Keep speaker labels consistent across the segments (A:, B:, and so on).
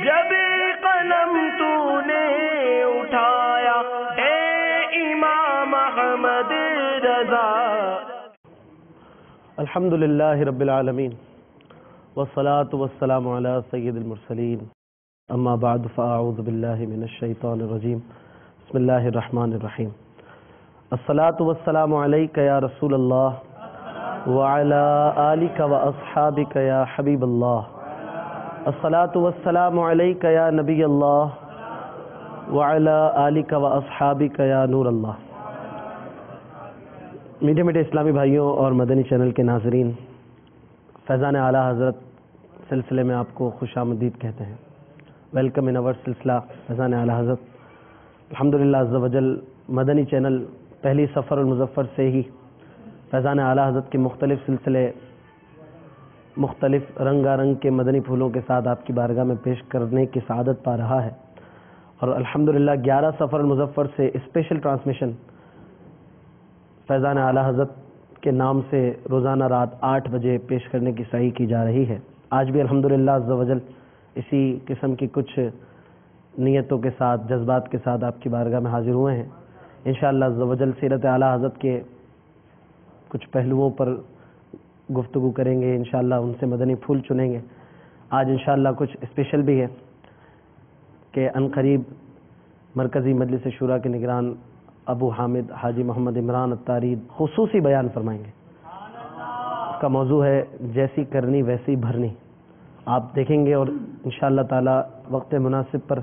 A: جب قلم تو نے اٹھایا اے امام احمد رضا.
B: الحمدللہ رب العالمین والصلاة والسلام علی سید المرسلین اما بعد فاعوذ باللہ من الشیطان الرجیم بسم اللہ الرحمن الرحیم. الصلاة والسلام علیک یا رسول اللہ وعلی آلک واصحابک یا حبیب اللہ. الصلاة والسلام علیک یا نبی اللہ وعلی آلک واصحابک یا نور اللہ. میٹھے میٹھے اسلامی بھائیوں اور مدنی چینل کے ناظرین، فیضان اعلیٰ حضرت سلسلے میں آپ کو خوش آمدید کہتے ہیں. ویلکم ان اور سلسلہ فیضان اعلیٰ حضرت. الحمدللہ عز و جل مدنی چینل پہلی سفر المظفر سے ہی فیضان اعلیٰ حضرت کے مختلف سلسلے مختلف رنگا رنگ کے مدنی پھولوں کے ساتھ آپ کی بارگاہ میں پیش کرنے کی سعادت پا رہا ہے. اور الحمدللہ 11 سفر المظفر سے اسپیشل ٹرانسمیشن فیضان اعلیٰ حضرت کے نام سے روزانہ رات 8 بجے پیش کرنے کی صحیح کی جا رہی ہے. آج بھی الحمدللہ عز و جل اسی قسم کی کچھ نیتوں کے ساتھ جذبات کے ساتھ آپ کی بارگاہ میں حاضر ہوئے ہیں. انشاءاللہ عز و جل سیرت اعلیٰ حضرت کے کچھ پہلوؤں پر گفتگو کریں گے، انشاءاللہ ان سے مدنی پھول چنیں گے. آج انشاءاللہ کچھ اسپیشل بھی ہے کہ عنقریب مرکزی مجلس شورا کے نگران ابو حامد حاجی محمد عمران الطاری خصوصی بیان فرمائیں گے. اس کا موضوع ہے جیسی کرنی ویسی بھرنی. آپ دیکھیں گے اور انشاءاللہ تعالی وقت مناسب پر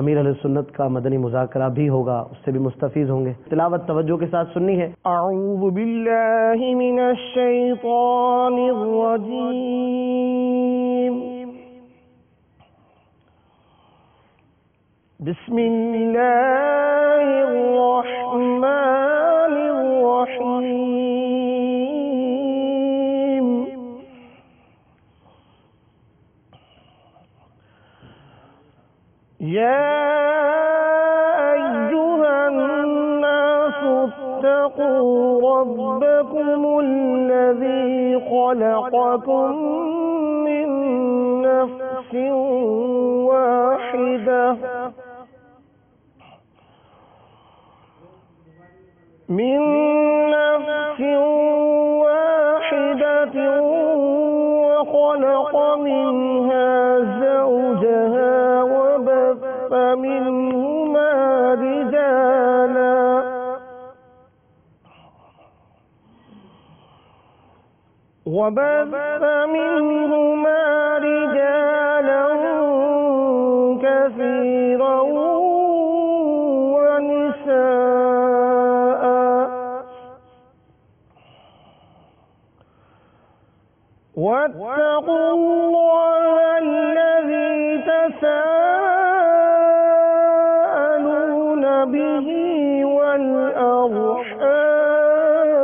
B: امیر اہل سنت کا مدنی مذاکرہ بھی ہوگا، اس سے بھی مستفیض ہوں گے. تلاوت توجہ کے ساتھ سننی ہے.
A: اعوذ باللہ من الشیطان الرجیم. بسم اللہ الرحمن الرحیم. یا ایہا الناس اتقوا ربکم الذی خلقکم من نفس واحدہ وخلق منها زوجها وبث منهما رجالا كثيرا ونساء واتقوا الله الذي تساءلون به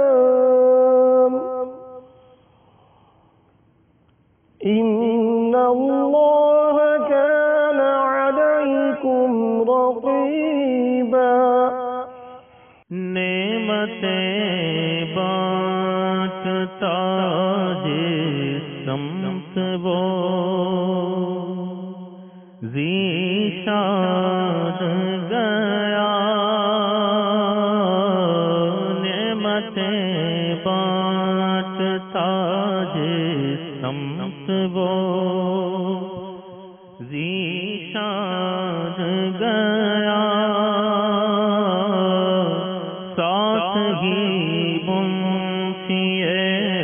A: والأرحام إن الله كان عليكم رقيبا.
C: نعمتیں بانٹتا جس سمت وہ ذیشان گیا. نعمتیں بانٹتا جس سمت وہ ذیشان گیا. ساتھ ہی منشی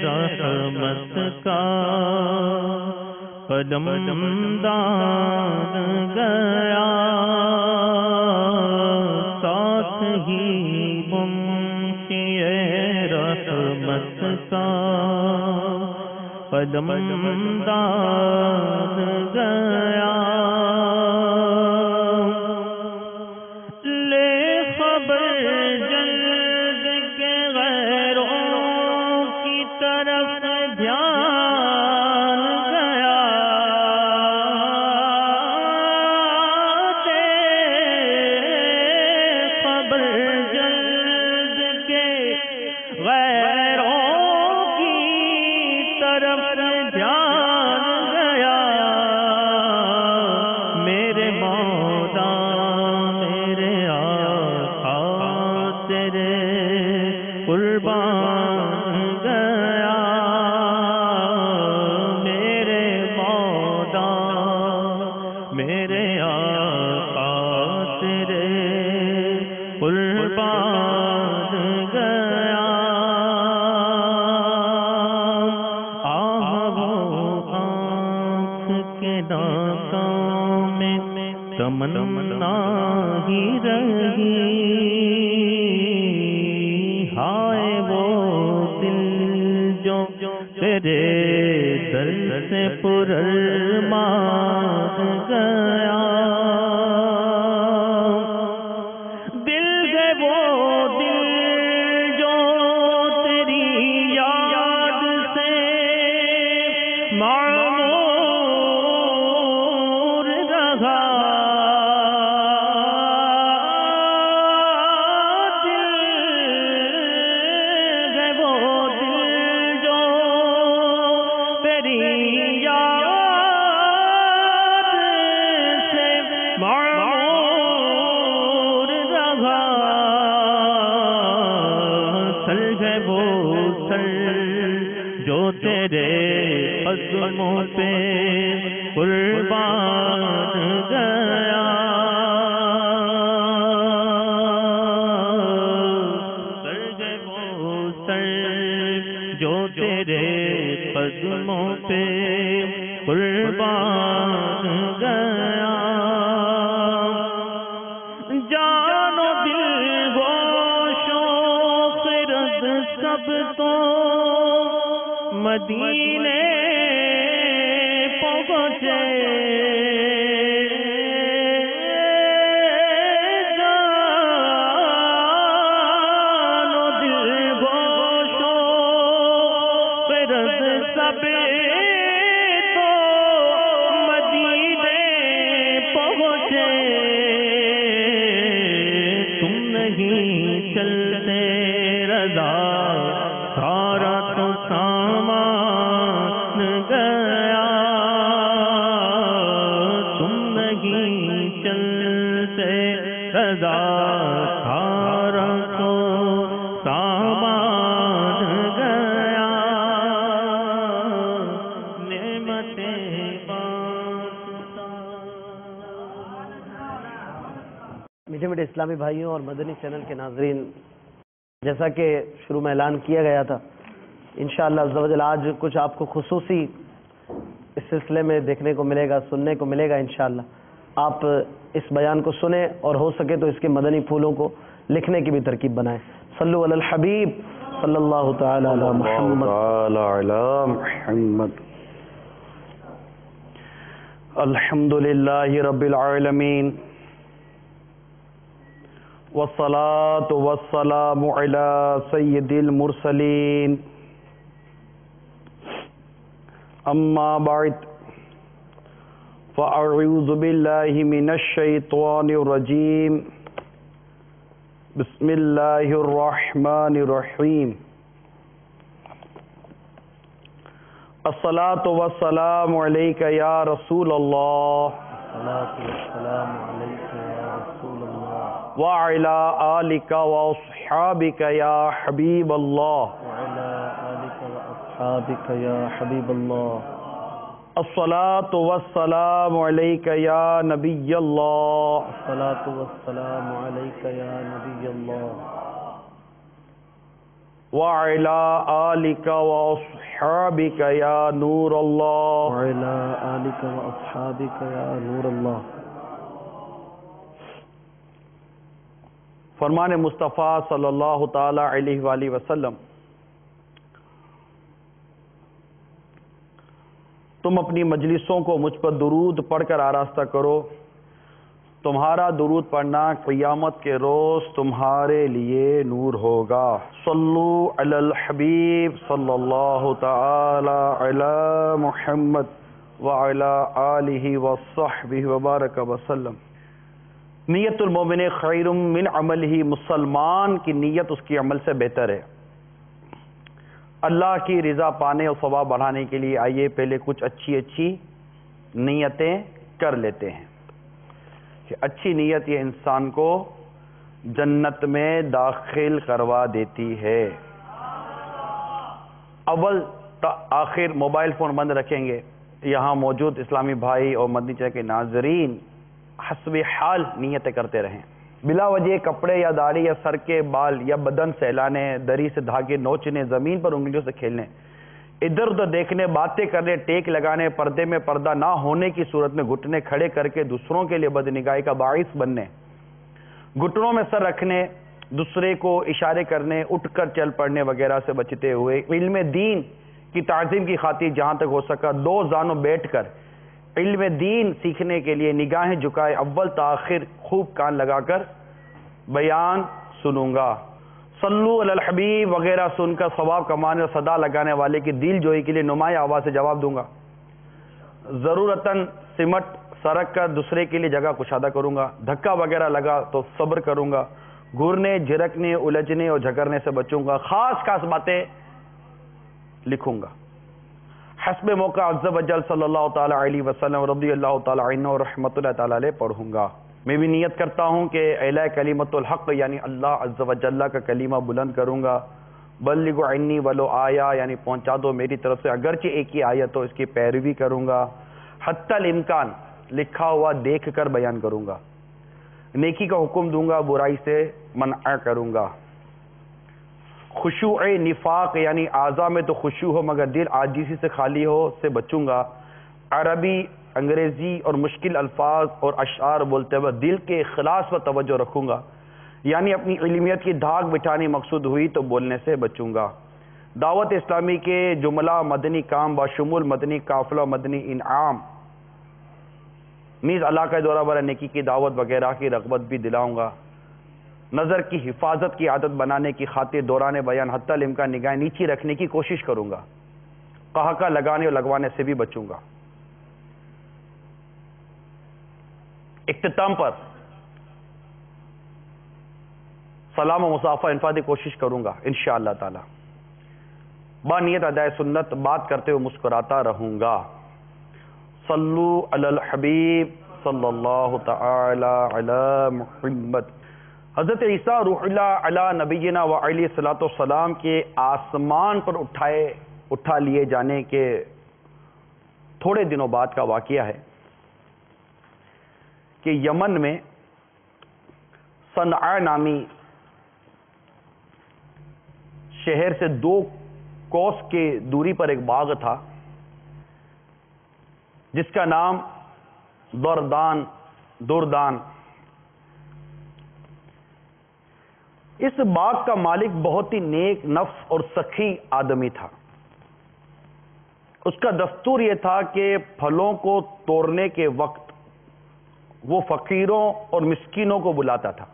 C: رحمت کا قدم دان گیا. ساتھ ہی منشی رحمت کا قدم دان گیا. لے خبر جلد کے غیروں کی طرف دھیان گیا. لے خبر جلد کے غیروں کی طرف دھیان گیا. قربان گیا میرے مولا میرے آقا تیرے قربان گیا وہ آنکھ کے ناکوں میں تمنا ہی رہی ہائے وہ دل جو تیرے در سے پرارمان گیا دل ہے وہ دل جو تیری یاد سے معمور رہا جو تیرے قدموں پہ قربان گیا سر ہے وہ سر جو تیرے قدموں پہ قربان گیا جان و دل گوش و خرد سب تو مدینے پہنچے جان و دل گوش و خرد سب تو مدینے پہنچے تم نہیں چلتے رضا سارا تو سامان گیا تم نہیں چلتے رضا سارا تو سامان گیا نعمتیں
B: میٹھے میٹھے اسلامی بھائیوں اور مدنی چینل کے ناظرین، جیسا کہ شروع میں اعلان کیا گیا تھا، انشاءاللہ عز و جل آج کچھ آپ کو خصوصی اس سلسلے میں دیکھنے کو ملے گا، سننے کو ملے گا انشاءاللہ۔ آپ اس بیان کو سنیں اور ہو سکے تو اس کے مدنی پھولوں کو لکھنے کی بھی ترکیب بنائیں۔ صلو علی الحبیب صلی اللہ تعالی علی محمد۔ الحمدللہ رب العالمین والصلاة والسلام على سید المرسلین اما بعد فاعوذ باللہ من الشیطان الرجیم بسم اللہ الرحمن الرحیم الصلاة والسلام علیک یا رسول اللہ وعلى آلك وأصحابك يا حبيب الله الصلاة والسلام عليك يا نبي الله وعلى آلك وأصحابك يا نور الله فرمان مصطفیٰ صلی اللہ تعالی علیہ وآلہ وسلم، تم اپنی مجلسوں کو مجھ پر درود پڑھ کر آراستہ کرو، تمہارا درود پڑھنا قیامت کے روز تمہارے لیے نور ہوگا۔ صلو علی الحبیب صلی اللہ تعالی علی محمد وعلی آلہ وصحبہ وبارک وسلم۔ نیت المومن خیر من عملہ، مسلمان کی نیت اس کی عمل سے بہتر ہے۔ اللہ کی رضا پانے اور ثواب بڑھانے کے لیے آئیے پہلے کچھ اچھی نیتیں کر لیتے ہیں کہ اچھی نیت یہ انسان کو جنت میں داخل کروا دیتی ہے۔
D: اول تا آخر موبائل فون بند رکھیں گے. یہاں موجود اسلامی بھائی اور مدنی چینل کے ناظرین حسب حال نیتیں کرتے رہیں. بلا وجہ کپڑے یا داڑھی یا سر کے بال یا بدن سہلانے, دری سے دھاگے نوچنے, زمین پر انگلیوں سے کھیلنے, ادھر ادھر دیکھنے, باتیں کرنے, ٹیک لگانے, پردے میں پردہ نہ ہونے کی صورت میں گھٹنے کھڑے کر کے دوسروں کے لیے بدنگاہی کا باعث بننے, گھٹنوں میں سر رکھنے, دوسرے کو اشارے کرنے, اٹھ کر چل پڑنے وغیرہ سے بچتے ہوئے علم دین کی تعظیم کی خاطر جہاں تک ہو سکا دو زانوں بیٹھ کر علم دین سیکھنے کے لیے نگاہیں جھکائے اول تاخیر خوب کان لگا کر بیان سنوں گا. صلو علی الحبیب وغیرہ سن کر ثواب کمانے اور صدا لگانے والے کی دل جوئی کے لیے نمایاں آواز سے جواب دوں گا. ضرورتاً سمٹ سرک کر دوسرے کے لیے جگہ کشادہ کروں گا. دھکا وغیرہ لگا تو صبر کروں گا. گھرنے, جھرکنے, الجھنے اور جھکرنے سے بچوں گا. خاص خاص باتیں لکھوں گا. حسب موقع عز و جل صلی اللہ تعالی علیہ وسلم رضی اللہ تعالی عنہ اور رحمت اللہ تعالی علیہ پڑھوں گا. میں بھی نیت کرتا ہوں کہ اعلی کلمت الحق یعنی اللہ عز و جل کا کلمہ بلند کروں گا. بلغ عنی ولو آیا یعنی پہنچا دو میری طرف سے اگرچہ ایک ہی آیت ہو, اس کی پیروی کروں گا. حتی الامکان لکھا ہوا دیکھ کر بیان کروں گا. نیکی کا حکم دوں گا, برائی سے منع کروں گا. خشوع نفاق یعنی اعضاء میں تو خشوع ہو مگر دل عاجزی سے خالی ہو سے بچوں گا. عربی, انگریزی اور مشکل الفاظ اور اشعار بولتے ہوئے دل کے اخلاص پر توجہ رکھوں گا, یعنی اپنی علمیت کی دھاگ بٹھانی مقصود ہوئی تو بولنے سے بچوں گا. دعوت اسلامی کے جملہ مدنی کام بشمول مدنی قافلہ مدنی انعام نیز علاقہ دورہ برا نیکی کی دعوت وغیرہ کی رغبت بھی دلاؤں گا. نظر کی حفاظت کی عادت بنانے کی خاطر دوران بیان حتی الامکان نگاہیں نیچی رکھنے کی کوشش کروں گا. قہقہ لگانے اور لگوانے سے بھی بچوں گا. اختتام پر سلام و مصافحہ انفادی کوشش کروں گا انشاءاللہ تعالی. بانیت ادائے سنت بات کرتے ہوئے مسکراتا رہوں گا. صلو علی الحبیب صلی اللہ تعالی علی محمد. حضرت عیسیٰ روح اللہ علی نبینا و علیہ الصلوۃ والسلام کے آسمان پر اٹھا لیے جانے کے تھوڑے دنوں بعد کا واقعہ ہے کہ یمن میں صنعاء نامی شہر سے 2 کوس کے دوری پر ایک باغ تھا جس کا نام دردان. اس باغ کا مالک بہت ہی نیک نفس اور سخی آدمی تھا. اس کا دستور یہ تھا کہ پھلوں کو توڑنے کے وقت وہ فقیروں اور مسکینوں کو بلاتا تھا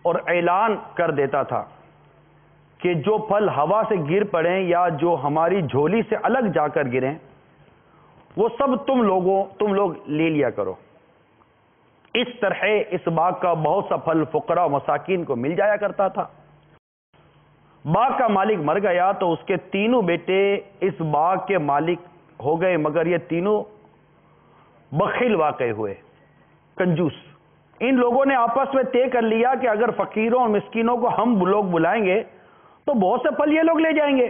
D: اور اعلان کر دیتا تھا کہ جو پھل ہوا سے گر پڑیں یا جو ہماری جھولی سے الگ جا کر گریں وہ سب تم لوگ لے لیا کرو. اس طرح اس باغ کا بہت سا پھل فقراء و مساکین کو مل جایا کرتا تھا. باغ کا مالک مر گیا تو اس کے 3 بیٹے اس باغ کے مالک ہو گئے مگر یہ تینوں بخیل واقع ہوئے, کنجوس. ان لوگوں نے آپس میں طے کر لیا کہ اگر فقیروں اور مسکینوں کو ہم لوگ بلائیں گے تو بہت سے پھل یہ لوگ لے جائیں گے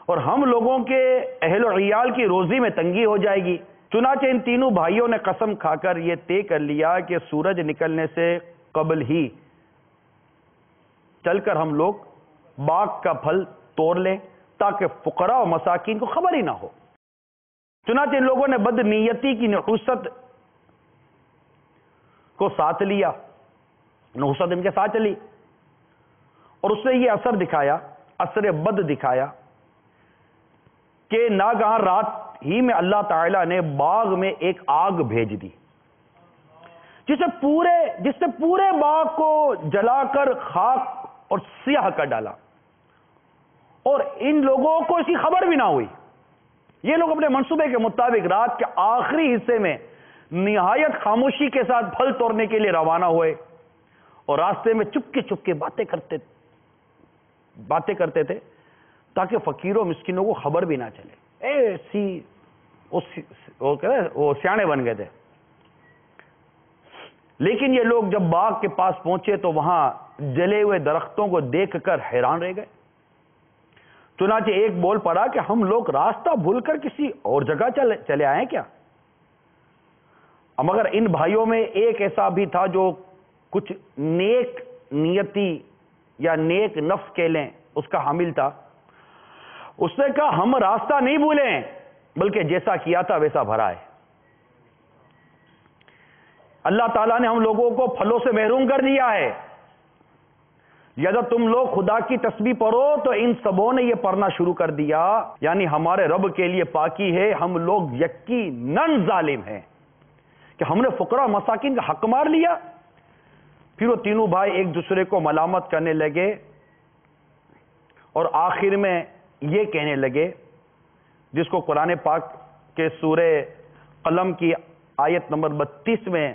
D: اور ہم لوگوں کے اہل و عیال کی روزی میں تنگی ہو جائے گی. چنانچہ ان تینوں بھائیوں نے قسم کھا کر یہ طے کر لیا کہ سورج نکلنے سے قبل ہی چل کر ہم لوگ باغ کا پھل توڑ لیں تاکہ فقراء و مساکین کو خبر ہی نہ ہو. چنانچہ ان لوگوں نے بد نیتی کی نحوست کو ساتھ لیا, نحوست ان کے ساتھ چلی اور اس نے یہ اثر بد دکھایا کہ ناگہاں رات ہی میں اللہ تعالیٰ نے باغ میں ایک آگ بھیج دی جس سے پورے باغ کو جلا کر خاک اور سیاہ کر ڈالا اور ان لوگوں کو اس کی خبر بھی نہ ہوئی. یہ لوگ اپنے منصوبے کے مطابق رات کے آخری حصے میں نہایت خاموشی کے ساتھ پھل توڑنے کے لیے روانہ ہوئے اور راستے میں چپکے باتیں کرتے تھے تاکہ فقیروں مسکینوں کو خبر بھی نہ چلے. وہ سیانے بن گئے تھے. لیکن یہ لوگ جب باغ کے پاس پہنچے تو وہاں جلے ہوئے درختوں کو دیکھ کر حیران رہ گئے. چنانچہ ایک بول پڑا کہ ہم لوگ راستہ بھول کر کسی اور جگہ چلے آئے کیا؟ مگر ان بھائیوں میں ایک ایسا بھی تھا جو کچھ نیک نیتی یا نیک نفس کہہ لیں اس کا حامل تھا. اس نے کہا ہم راستہ نہیں بھولیں بلکہ جیسا کیا تھا ویسا بھرا ہے. اللہ تعالیٰ نے ہم لوگوں کو پھلوں سے محروم کر دیا ہے. لہذا تم لوگ خدا کی تسبیح پڑھو تو ان سبوں نے یہ پڑھنا شروع کر دیا یعنی ہمارے رب کے لیے پاکی ہے, ہم لوگ یقیناً ظالم ہیں کہ ہم نے فقراء مساکین کا حق مار لیا. پھر وہ تینوں بھائی ایک دوسرے کو ملامت کرنے لگے اور آخر میں یہ کہنے لگے جس کو قرآن پاک کے سورہ قلم کی آیت نمبر 32 میں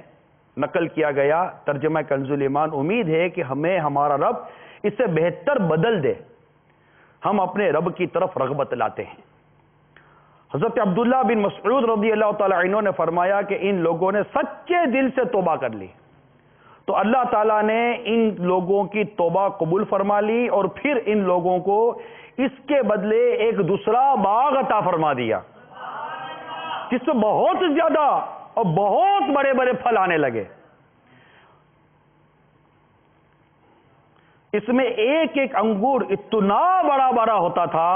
D: نقل کیا گیا, ترجمہ کنز الایمان. امید ہے کہ ہمیں ہمارا رب اس سے بہتر بدل دے, ہم اپنے رب کی طرف رغبت لاتے ہیں. حضرت عبداللہ بن مسعود رضی اللہ تعالی عنہ نے فرمایا کہ ان لوگوں نے سچے دل سے توبہ کر لی تو اللہ تعالیٰ نے ان لوگوں کی توبہ قبول فرما لی اور پھر ان لوگوں کو اس کے بدلے ایک دوسرا باغ عطا فرما دیا جس میں بہت زیادہ اور بہت بڑے بڑے پھل آنے لگے. اس میں ایک ایک انگور اتنا بڑا بڑا ہوتا تھا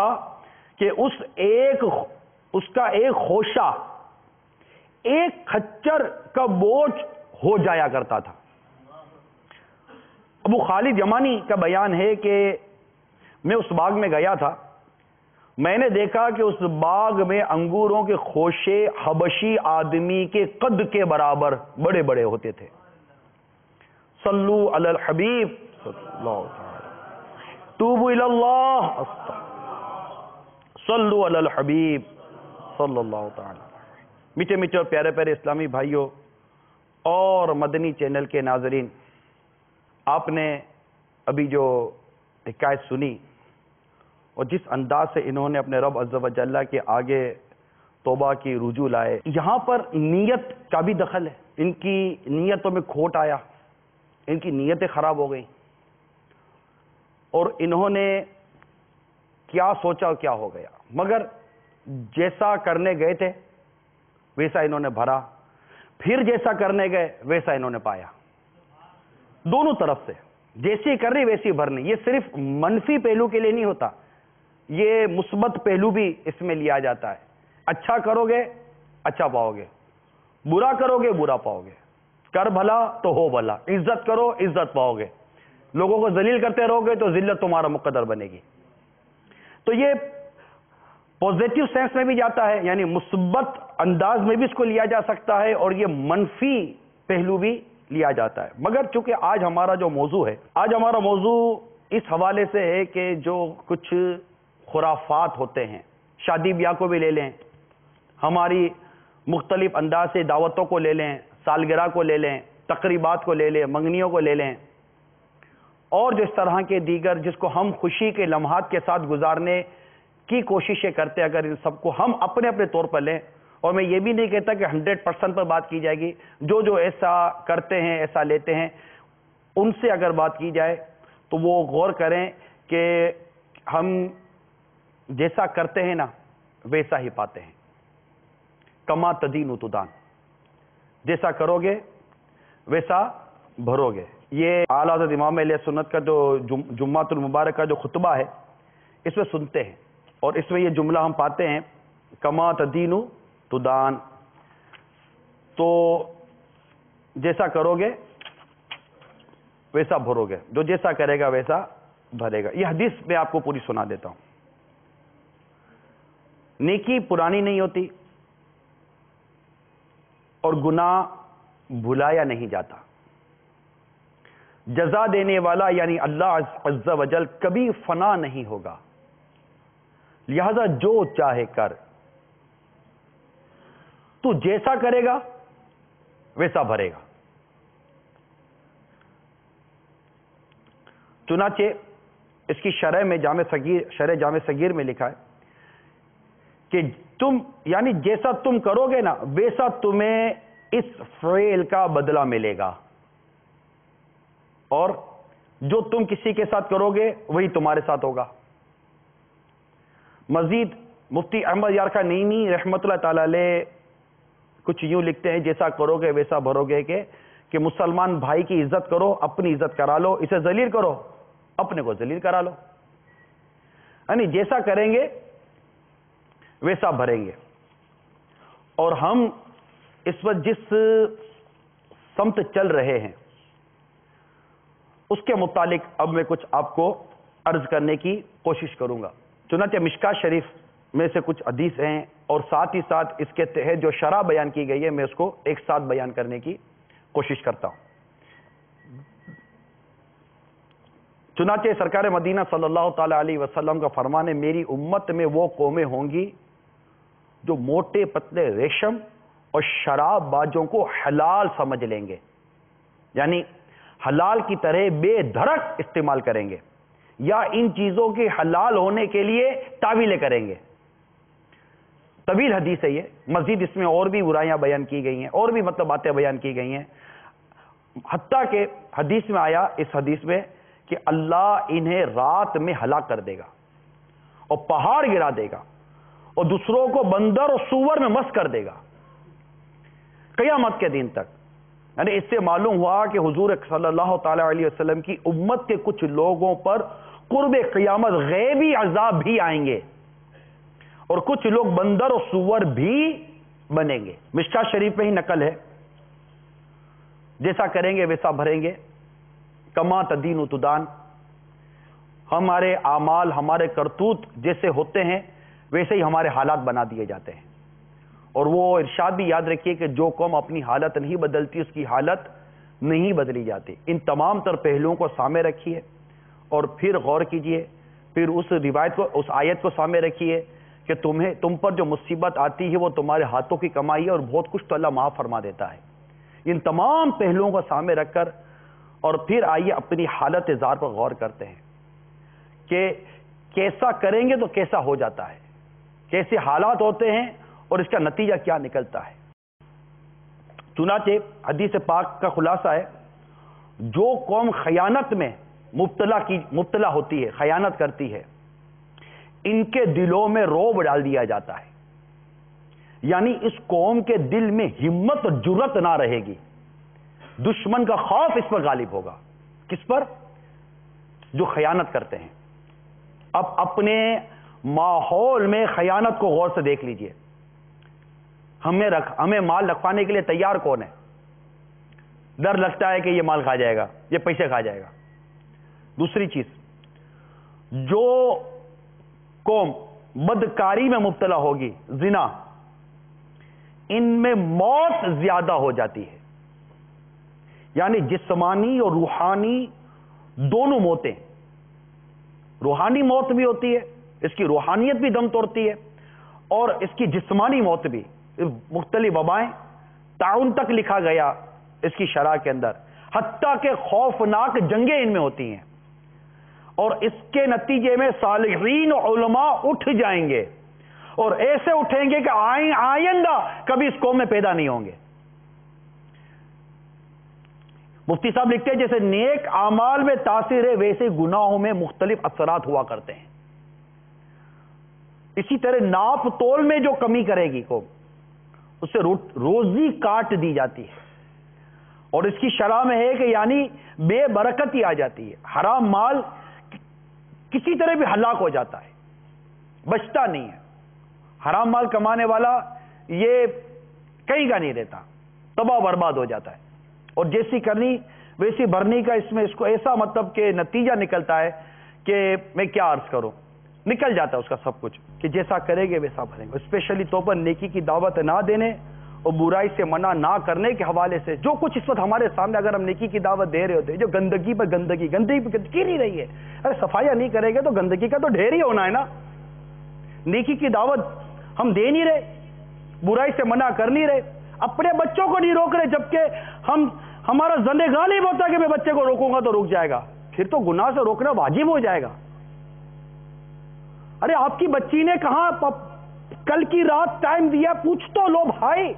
D: کہ اس کا ایک خوشہ ایک کھچر کا بوجھ ہو جایا کرتا تھا. ابو خالد یمانی کا بیان ہے کہ میں اس باغ میں گیا تھا, میں نے دیکھا کہ اس باغ میں انگوروں کے خوشے حبشی آدمی کے قد کے برابر بڑے بڑے ہوتے تھے. صلو علی الحبیب توبوا الی اللہ صلو علی الحبیب صلی اللہ تعالی. میٹھے میٹھے اور پیارے پیارے اسلامی بھائیوں اور مدنی چینل کے ناظرین, آپ نے ابھی جو حکایت سنی اور جس انداز سے انہوں نے اپنے رب عز و جل کے آگے توبہ کی رجوع لائے, یہاں پر نیت کا بھی دخل ہے. ان کی نیتوں میں کھوٹ آیا, ان کی نیتیں خراب ہو گئیں اور انہوں نے کیا سوچا اور کیا ہو گیا. مگر جیسا کرنے گئے تھے ویسا انہوں نے بھرا, پھر جیسا کرنے گئے ویسا انہوں نے پایا. دونوں طرف سے جیسی کرنی ویسی بھرنی. یہ صرف منفی پہلو کے لیے نہیں ہوتا, یہ مثبت پہلو بھی اس میں لیا جاتا ہے. اچھا کرو گے اچھا پاؤ گے, برا کرو گے برا پاؤ گے. کر بھلا تو ہو بھلا, عزت کرو عزت پاؤ گے, لوگوں کو ذلیل کرتے رہو گے تو ذلت تمہارا مقدر بنے گی. تو یہ پوزیٹو سینس میں بھی جاتا ہے, یعنی مثبت انداز میں بھی اس کو لیا جا سکتا ہے اور یہ منفی پہلو بھی لیا جاتا ہے. مگر چونکہ آج ہمارا جو موضوع ہے, آج ہمارا موضوع اس حوالے سے ہے کہ جو کچھ خرافات ہوتے ہیں, شادی بیاہ کو بھی لے لیں, ہماری مختلف انداز سے دعوتوں کو لے لیں, سالگرہ کو لے لیں, تقریبات کو لے لیں, منگنیوں کو لے لیں اور جو اس طرح کے دیگر جس کو ہم خوشی کے لمحات کے ساتھ گزارنے کی کوششیں کرتے ہیں, اگر ان سب کو ہم اپنے اپنے طور پر لیں, اور میں یہ بھی نہیں کہتا کہ 100% پر بات کی جائے گی, جو ایسا کرتے ہیں ایسا لیتے ہیں ان سے اگر بات کی جائے تو وہ غور کریں کہ ہم جیسا کرتے ہیں نا ویسا ہی پاتے ہیں. کما تدین تدان, جیسا کرو گے ویسا بھرو گے. یہ اعلیٰ حضرت امام اہل سنت کا جو جمعۃ المبارک کا جو خطبہ ہے اس میں سنتے ہیں اور اس میں یہ جملہ ہم پاتے ہیں کما تدین تدان. تو جیسا کرو گے ویسا بھرو گے, جو جیسا کرے گا ویسا بھرے گا. یہ حدیث میں آپ کو پوری سنا دیتا ہوں. نیکی پرانی نہیں ہوتی اور گناہ بھلایا نہیں جاتا. جزا دینے والا یعنی اللہ عز و جل کبھی فنا نہیں ہوگا, لہذا جو چاہے کر. تو جیسا کرے گا ویسا بھرے گا. چنانچہ اس کی شرح میں شرح جامع صغیر میں لکھا ہے کہ تم یعنی جیسا تم کرو گے نا ویسا تمہیں اس فعل کا بدلہ ملے گا, اور جو تم کسی کے ساتھ کرو گے وہی تمہارے ساتھ ہوگا. مزید مفتی احمد یار خان نعیمی رحمۃ اللہ تعالی علیہ کچھ یوں لکھتے ہیں، جیسا کرو گے ویسا بھرو گے، کہ مسلمان بھائی کی عزت کرو، اپنی عزت کرا لو، اسے ذلیل کرو، اپنے کو ذلیل کرا لو، یعنی جیسا کریں گے ویسا بھریں گے۔ اور ہم اس وقت جس سمت چل رہے ہیں اس کے متعلق اب میں کچھ آپ کو عرض کرنے کی کوشش کروں گا۔ چنانچہ مشکاۃ شریف میں سے کچھ حدیث ہیں اور ساتھ ہی ساتھ اس کے تحت جو شرح بیان کی گئی ہے میں اس کو ایک ساتھ بیان کرنے کی کوشش کرتا ہوں۔ چنانچہ سرکار مدینہ صلی اللہ تعالی علیہ وسلم کا فرمان ہے، میری امت میں وہ قومیں ہوں گی جو موٹے پتلے ریشم اور شراب بازوں کو حلال سمجھ لیں گے، یعنی حلال کی طرح بے دھڑک استعمال کریں گے، یا ان چیزوں کے حلال ہونے کے لیے تعویلیں کریں گے۔ طویل حدیث ہے یہ، مزید اس میں اور بھی برائیاں بیان کی گئی ہیں، اور بھی مطلب باتیں بیان کی گئی ہیں، حتیٰ کہ حدیث میں آیا، اس حدیث میں، کہ اللہ انہیں رات میں ہلاک کر دے گا اور پہاڑ گرا دے گا اور دوسروں کو بندر اور سور میں مست کر دے گا قیامت کے دن تک۔ یعنی اس سے معلوم ہوا کہ حضور صلی اللہ تعالی علیہ وسلم کی امت کے کچھ لوگوں پر قرب قیامت غیبی عذاب بھی آئیں گے اور کچھ لوگ بندر اور سور بھی بنیں گے۔ مشکاۃ شریف میں ہی نقل ہے، جیسا کریں گے ویسا بھریں گے، کما تدین تدان، ہمارے اعمال ہمارے کرتوت جیسے ہوتے ہیں ویسے ہی ہمارے حالات بنا دیے جاتے ہیں۔ اور وہ ارشاد بھی یاد رکھیے کہ جو قوم اپنی حالت نہیں بدلتی اس کی حالت نہیں بدلی جاتی۔ ان تمام تر پہلوؤں کو سامنے رکھیے اور پھر غور کیجئے، پھر اس روایت کو، اس آیت کو سامنے رکھیے کہ تم پر جو مصیبت آتی ہے وہ تمہارے ہاتھوں کی کمائی ہے اور بہت کچھ تو اللہ معاف فرما دیتا ہے۔ ان تمام پہلوؤں کو سامنے رکھ کر اور پھر آئیے اپنی حالت ظاہر پر غور کرتے ہیں کہ کیسا کریں گے تو کیسا ہو جاتا ہے، کیسے حالات ہوتے ہیں اور اس کا نتیجہ کیا نکلتا ہے۔ چنانچہ حدیث پاک کا خلاصہ ہے، جو قوم خیانت میں مبتلا ہوتی ہے، خیانت کرتی ہے، ان کے دلوں میں رعب ڈال دیا جاتا ہے، یعنی اس قوم کے دل میں ہمت اور جرأت نہ رہے گی، دشمن کا خوف اس پر غالب ہوگا۔ کس پر؟ جو خیانت کرتے ہیں۔ اب اپنے ماحول میں خیانت کو غور سے دیکھ لیجئے، ہمیں مال رکھوانے کے لیے تیار کون ہے؟ ڈر لگتا ہے کہ یہ مال کھا جائے گا، یہ پیسے کھا جائے گا۔ دوسری چیز، جو قوم بدکاری میں مبتلا ہوگی، زنا، ان میں موت زیادہ ہو جاتی ہے، یعنی جسمانی اور روحانی دونوں موتیں، روحانی موت بھی ہوتی ہے، اس کی روحانیت بھی دم توڑتی ہے، اور اس کی جسمانی موت بھی، مختلف وبائیں، تعاون تک لکھا گیا اس کی شرح کے اندر، حتیٰ کہ خوفناک جنگیں ان میں ہوتی ہیں، اور اس کے نتیجے میں صالحین و علماء اٹھ جائیں گے اور ایسے اٹھیں گے کہ آئندہ کبھی اس قوم میں پیدا نہیں ہوں گے۔ مفتی صاحب لکھتے ہیں جیسے نیک اعمال میں تاثیر ہے ویسے گناہوں میں مختلف اثرات ہوا کرتے ہیں۔ اسی طرح ناپ تول میں جو کمی کرے گی قوم، اس سے روزی کاٹ دی جاتی ہے، اور اس کی شرح میں ہے کہ یعنی بے برکتی آ جاتی ہے، حرام مال کسی طرح بھی ہلاک ہو جاتا ہے، بچتا نہیں ہے۔ حرام مال کمانے والا یہ کہیں کا نہیں رہتا، تباہ برباد ہو جاتا ہے، اور جیسی کرنی ویسی بھرنی کا اس میں اس کو ایسا مطلب کہ نتیجہ نکلتا ہے کہ میں کیا عرض کروں، نکل جاتا ہے اس کا سب کچھ، کہ جیسا کریں گے ویسا بھریں گے۔ اسپیشلی طور پر نیکی کی دعوت نہ دینے اور برائی سے منع نہ کرنے کے حوالے سے جو کچھ اس وقت ہمارے سامنے، اگر ہم نیکی کی دعوت دے رہے ہوتے ہیں، جو گندگی پر گندگی نہیں رہی ہے، ارے صفائیاں نہیں کریں گے تو گندگی کا تو ڈھیر ہی ہونا ہے نا۔ نیکی کی دعوت ہم دے نہیں رہے، برائی سے منع کر نہیں رہے، اپنے بچوں کو نہیں روک رہے، جبکہ ہمارا ظن غالب ہوتا ہے کہ میں بچے کو روکوں گا تو رک جائے گا، پھر تو گناہ سے روکنا واجب ہو جائے گا۔ ارے آپ کی بچی نے کہاں کل کی رات ٹائم دیا، پوچھ تو لو بھائی۔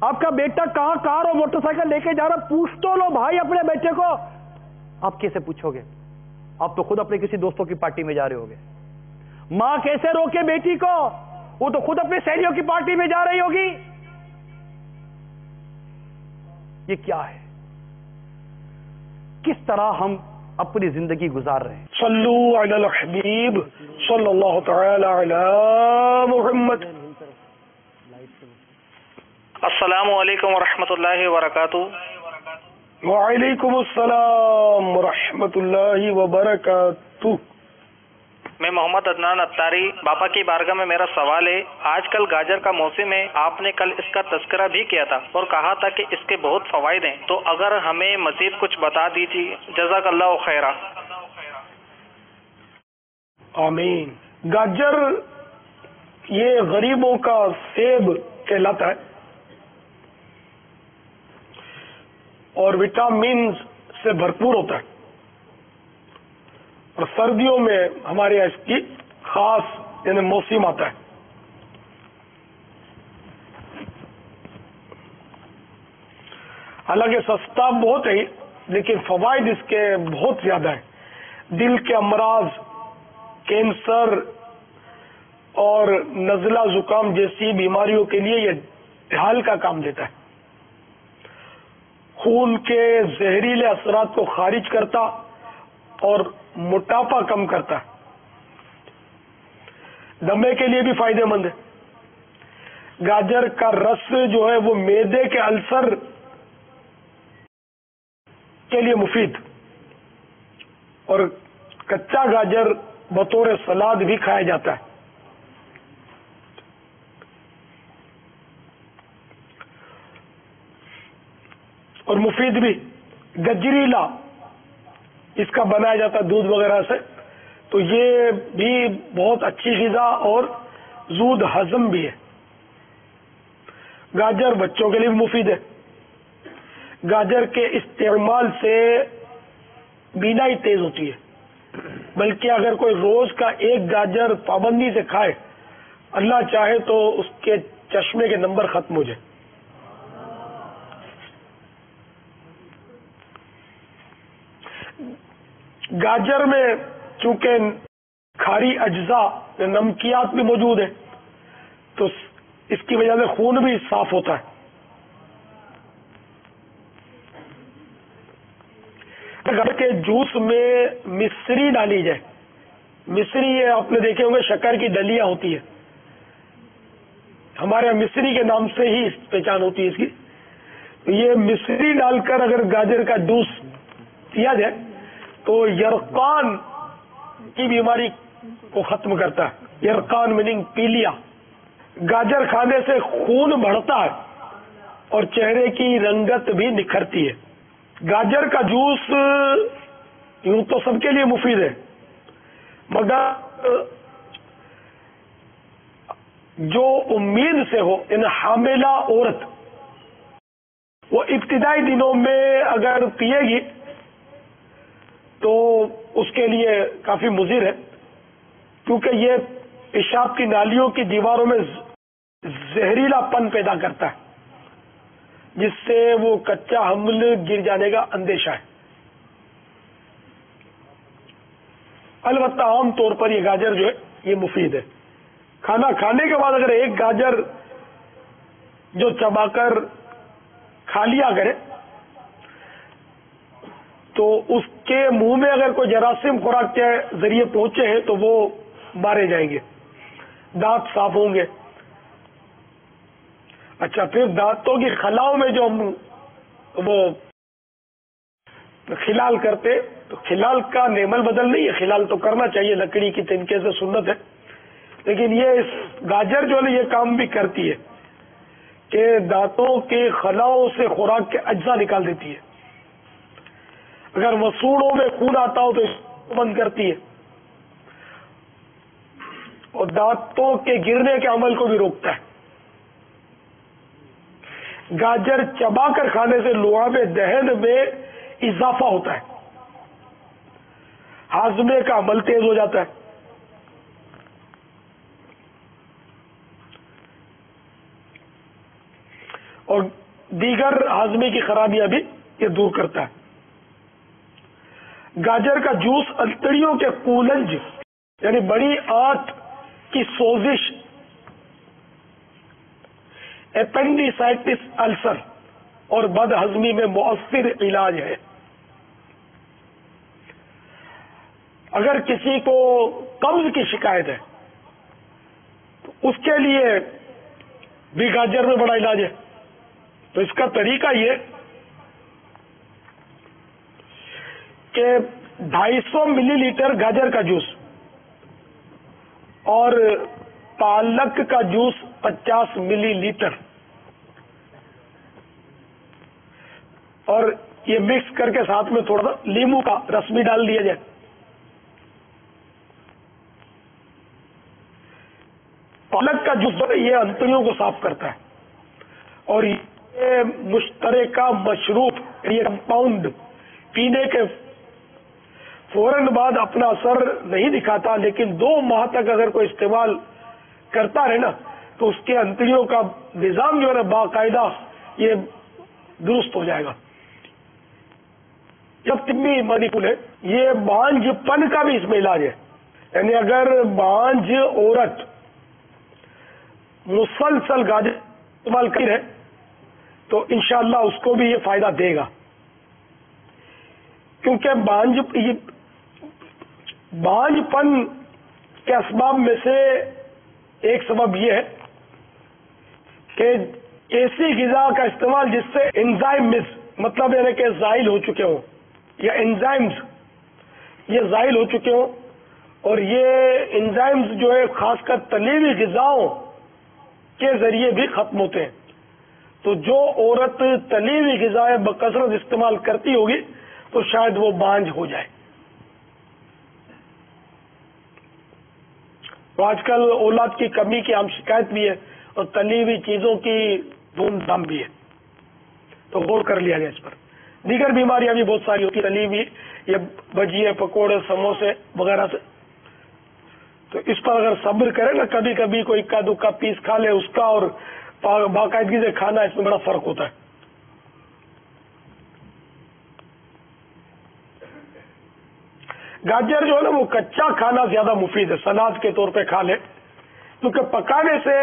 D: آپ کا بیٹا کہاں کار اور موٹر سائیکل لے کے جا رہا، پوچھ تو لو بھائی اپنے بیٹے کو۔ آپ کیسے پوچھو گے؟ آپ تو خود اپنے کسی دوستوں کی پارٹی میں جا رہے ہوگے، ماں کیسے روکے بیٹی کو؟ وہ تو خود اپنے سہیلیوں کی پارٹی میں جا رہی ہوگی. یہ کیا ہے؟ کس طرح ہم اپنی زندگی گزار رہے ہیں؟
E: صلو علی الحبیب صلی اللہ تعالی علی محمد.
F: السلام علیکم ورحمۃ اللہ وبرکاتہ.
E: وعلیکم السلام ورحمۃ اللہ وبرکاتہ.
F: میں محمد عدنان اتاری. باپا کی بارگاہ میں میرا سوال ہے، آج کل گاجر کا موسم ہے، آپ نے کل اس کا تذکرہ بھی کیا تھا اور کہا تھا کہ اس کے بہت فوائد ہیں، تو اگر ہمیں مزید کچھ بتا دیجیے، جزاک اللہ خیرہ.
E: آمین. گاجر یہ غریبوں کا سیب کہلاتا ہے اور وٹامنز سے بھرپور ہوتا ہے، اور سردیوں میں ہمارے یہاں اس کی خاص یعنی موسم آتا ہے. حالانکہ سستا بہت ہے لیکن فوائد اس کے بہت زیادہ ہیں. دل کے امراض، کینسر اور نزلہ زکام جیسی بیماریوں کے لیے یہ ڈھال کا کام دیتا ہے. خون کے زہریلے اثرات کو خارج کرتا اور موٹاپا کم کرتا ہے. دمے کے لیے بھی فائدہ مند ہے. گاجر کا رس جو ہے وہ معدے کے السر کے لیے مفید، اور کچا گاجر بطور سلاد بھی کھایا جاتا ہے. اور مفید بھی. گجریلا اس کا بنایا جاتا ہے دودھ وغیرہ سے، تو یہ بھی بہت اچھی غذا اور زود ہضم بھی ہے. گاجر بچوں کے لیے بھی مفید ہے. گاجر کے استعمال سے بینائی تیز ہوتی ہے، بلکہ اگر کوئی روز کا ایک گاجر پابندی سے کھائے، اللہ چاہے تو اس کے چشمے کے نمبر ختم ہو جائے. گاجر میں چونکہ کھاری اجزاء نمکیات بھی موجود ہیں تو اس کی وجہ سے خون بھی صاف ہوتا ہے. گاجر کے جوس میں مصری ڈالی جائے. مصری یہ آپ نے دیکھے ہوں گے شکر کی ڈلیاں ہوتی ہے، ہمارے یہاں مصری کے نام سے ہی پہچان ہوتی ہے اس کی. یہ مصری ڈال کر اگر گاجر کا جوس پیا جائے تو یرقان کی بیماری کو ختم کرتا ہے. یرقان میننگ پیلیا. گاجر کھانے سے خون بڑھتا ہے اور چہرے کی رنگت بھی نکھرتی ہے. گاجر کا جوس یوں تو سب کے لیے مفید ہے، مگر جو امید سے ہو ان حاملہ عورت، وہ ابتدائی دنوں میں اگر پیے گی تو اس کے لیے کافی مضر ہے، کیونکہ یہ پیشاب کی نالیوں کی دیواروں میں زہریلا پن پیدا کرتا ہے، جس سے وہ کچا حمل گر جانے کا اندیشہ ہے. البتہ عام طور پر یہ گاجر جو ہے یہ مفید ہے. کھانا کھانے کے بعد اگر ایک گاجر جو چبا کر کھا لیا کرے تو اس کے منہ میں اگر کوئی جراثیم خوراک کے ذریعے پہنچے ہیں تو وہ مارے جائیں گے، دانت صاف ہوں گے. اچھا، پھر دانتوں کی خلاؤں میں جو ہم وہ خلال کرتے، تو خلال کا نعمل بدل نہیں ہے، خلال تو کرنا چاہیے، لکڑی کی تنکے سے سنت ہے، لیکن یہ اس گاجر جو ہے یہ کام بھی کرتی ہے کہ دانتوں کے خلاؤں سے خوراک کے اجزاء نکال دیتی ہے. اگر مسوڑوں میں خون آتا ہو تو اس کو بند کرتی ہے اور دانتوں کے گرنے کے عمل کو بھی روکتا ہے. گاجر چبا کر کھانے سے لعاب دہن میں اضافہ ہوتا ہے، ہاضمے کا عمل تیز ہو جاتا ہے. اور دیگر ہاضمے کی خرابیاں بھی یہ دور کرتا ہے. گاجر کا جوس انتڑیوں کے کولنج یعنی بڑی آنت کی سوزش، اپینڈیسائٹس السر اور بد ہضمی میں مؤثر علاج ہے۔ اگر کسی کو قبض کی شکایت ہے تو اس کے لیے بھی گاجر میں بڑا علاج ہے۔ تو اس کا طریقہ یہ کہ 250 ملی لیٹر گاجر کا جوس اور پالک کا جوس 50 ملی لیٹر، اور یہ مکس کر کے ساتھ میں تھوڑا سا لیمو کا رس بھی ڈال دیا جائے۔ پالک کا جوس یہ انتڑیوں کو صاف کرتا ہے، اور یہ مشترکہ مشروب، یہ کمپاؤنڈ پینے کے فوراً بعد اپنا اثر نہیں دکھاتا، لیکن 2 ماہ تک اگر کوئی استعمال کرتا رہے نا تو اس کے انتڑیوں کا نظام جو ہے نا باقاعدہ یہ درست ہو جائے گا۔ جب طبی مانیپول ہے، یہ بانجھ پن کا بھی اس میں علاج ہے، یعنی اگر بانجھ عورت مسلسل گاجر استعمال کر ہے تو انشاءاللہ اس کو بھی یہ فائدہ دے گا، کیونکہ بانجھ پن کے اسباب میں سے ایک سبب یہ ہے کہ ایسی غذا کا استعمال جس سے انزائمز، مطلب یعنی کہ زائل ہو چکے ہوں، یا انزائمز یہ زائل ہو چکے ہوں، اور یہ انزائمز جو ہے خاص کر تلی ہوئی غذاؤں کے ذریعے بھی ختم ہوتے ہیں۔ تو جو عورت تلی ہوئی غذائیں بکثرت استعمال کرتی ہوگی تو شاید وہ بانجھ ہو جائے۔ تو آج کل اولاد کی کمی کی عام شکایت بھی ہے، اور تلی ہوئی چیزوں کی دھوم دھام بھی ہے، تو غور کر لیا جائے اس پر۔ دیگر بیماریاں بھی بہت ساری ہوتی ہیں تلی ہوئی، یہ بجیے، پکوڑے، سموسے وغیرہ سے، تو اس پر اگر صبر کرے نا، کبھی کبھی کوئی اکا دکا پیس کھا لے، اس کا اور باقاعدگی سے کھانا، اس میں بڑا فرق ہوتا ہے۔ گاجر جو ہے نا وہ کچا کھانا زیادہ مفید ہے، سلاد کے طور پہ کھا لے، کیونکہ پکانے سے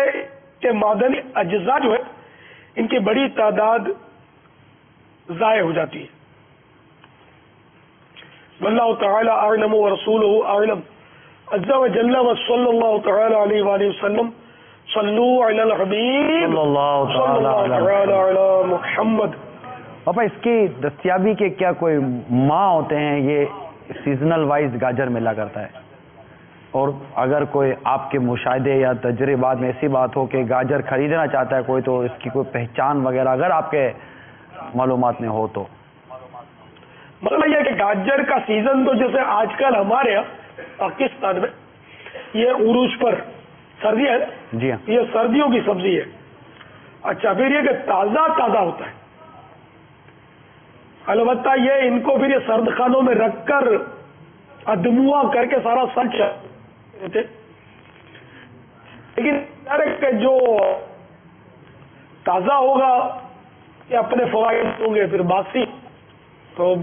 E: کے معدنی اجزاء جو ہے ان کی بڑی تعداد ضائع ہو جاتی ہے۔ واللہ تعالی اعلم ورسولہ اعلم عز وجل، وصلی اللہ تعالی علیہ وآلہ وسلم، صلو علی الحبیب
D: صلی اللہ
E: تعالی علی محمد۔
D: پاپا اس کی دستیابی کے کیا کوئی ماہ ہوتے ہیں؟ یہ سیزنل وائز گاجر ملا کرتا ہے، اور اگر کوئی آپ کے مشاہدے یا تجربات میں ایسی بات ہو کہ گاجر خریدنا چاہتا ہے کوئی، تو اس کی کوئی پہچان وغیرہ اگر آپ کے معلومات میں ہو تو؟
E: مطلب یہ کہ گاجر کا سیزن تو جیسے آج کل ہمارے یہاں پاکستان میں یہ عروج پر سردی ہے،
D: جی ہاں،
E: یہ سردیوں کی سبزی ہے۔ اچھا، پھر یہ کہ تازہ تازہ ہوتا ہے، البتہ یہ ان کو پھر یہ سرد خانوں میں رکھ کر ادموا کر کے سارا سال چلتے، لیکن کہ جو تازہ ہوگا یہ اپنے فوائد ہوں گے، پھر باسی تو